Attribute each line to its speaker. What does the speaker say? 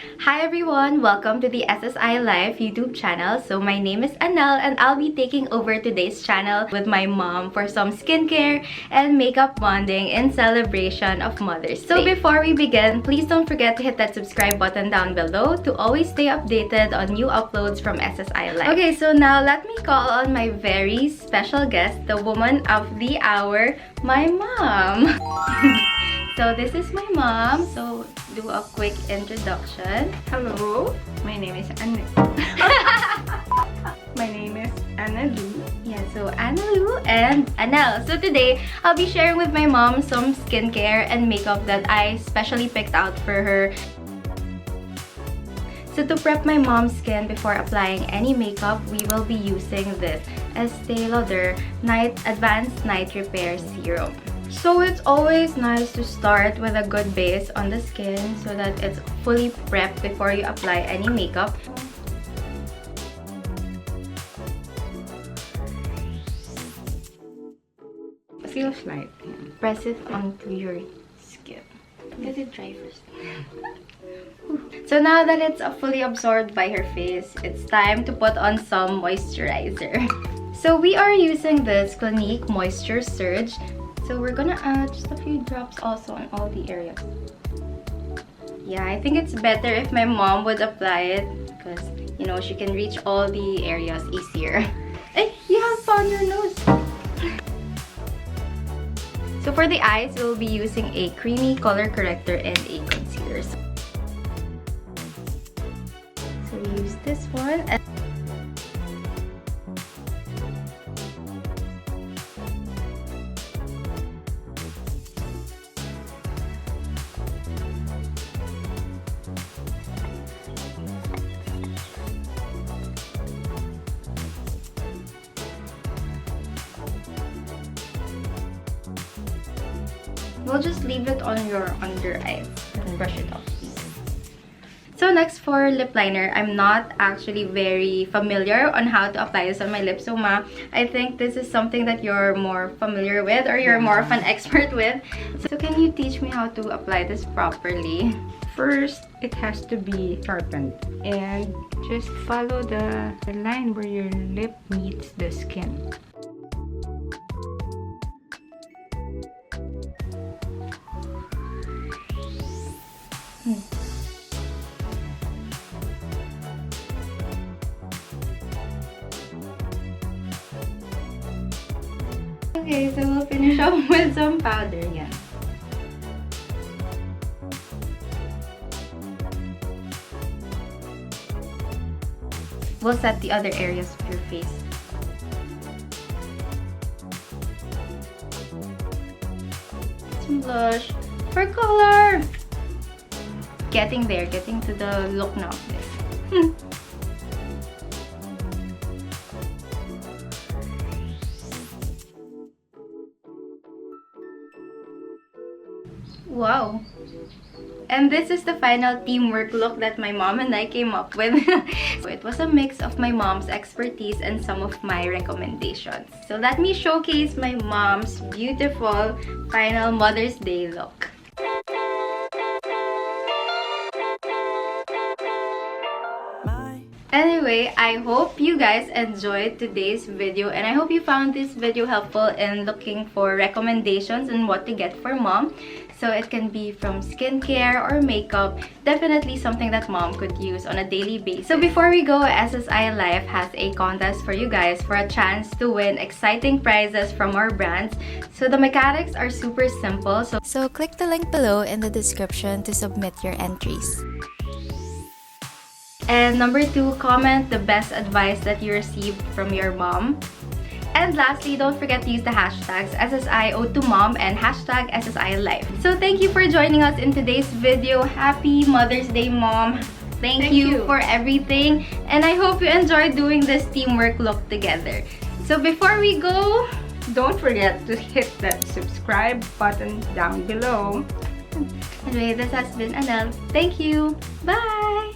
Speaker 1: Hi everyone! Welcome to the SSI Life YouTube channel. So my name is Anel and I'll be taking over today's channel with my mom for some skincare and makeup bonding in celebration of Mother's Day. So before we begin, please don't forget to hit that subscribe button down below to always stay updated on new uploads from SSI Life. Okay, so now let me call on my very special guest, the woman of the hour, my mom. So this is my mom. So do a quick introduction.
Speaker 2: Hello, my name is Anna. My name is Analu.
Speaker 1: Yeah, so Analu and Anel. So today, I'll be sharing with my mom some skincare and makeup that I specially picked out for her. So to prep my mom's skin before applying any makeup, we will be using this Estee Lauder Advanced Night Repair Serum. So it's always nice to start with a good base on the skin so that it's fully prepped before you apply any makeup.
Speaker 2: Feels light.
Speaker 1: Press it onto your skin. Let it dry first. So now that it's fully absorbed by her face, it's time to put on some moisturizer. So we are using this Clinique Moisture Surge. So we're gonna add just a few drops also on all the areas. Yeah, I think it's better if my mom would apply it because, you know, she can reach all the areas easier. Hey, you have found your nose! So for the eyes, we'll be using a creamy color corrector and a concealer. So we use this one. We'll just leave it on your under eyes and brush it off. So next for lip liner, I'm not actually very familiar on how to apply this on my lips. So Ma, I think this is something that you're more familiar with or you're more of an expert with. So can you teach me how to apply this properly?
Speaker 2: First, it has to be sharpened and just follow the line where your lip meets the skin.
Speaker 1: Okay, so we'll finish off with some powder. Yeah. We'll set the other areas of your face. Some blush for color. Getting there, getting to the look now of this. Wow! And this is the final teamwork look that my mom and I came up with. So it was a mix of my mom's expertise and some of my recommendations. So let me showcase my mom's beautiful final Mother's Day look. Anyway, I hope you guys enjoyed today's video and I hope you found this video helpful in looking for recommendations on what to get for mom. So it can be from skincare or makeup, definitely something that mom could use on a daily basis. So before we go, SSI Life has a contest for you guys for a chance to win exciting prizes from our brands. So the mechanics are super simple.
Speaker 3: So click the link below in the description to submit your entries.
Speaker 1: And number 2, comment the best advice that you received from your mom. And lastly, don't forget to use the hashtags SSIO2Mom and hashtag SSI Life. So thank you for joining us in today's video. Happy Mother's Day, Mom. Thank you for everything. And I hope you enjoyed doing this teamwork look together. So before we go,
Speaker 2: don't forget to hit that subscribe button down below.
Speaker 1: Anyway, this has been Anel. Thank you. Bye!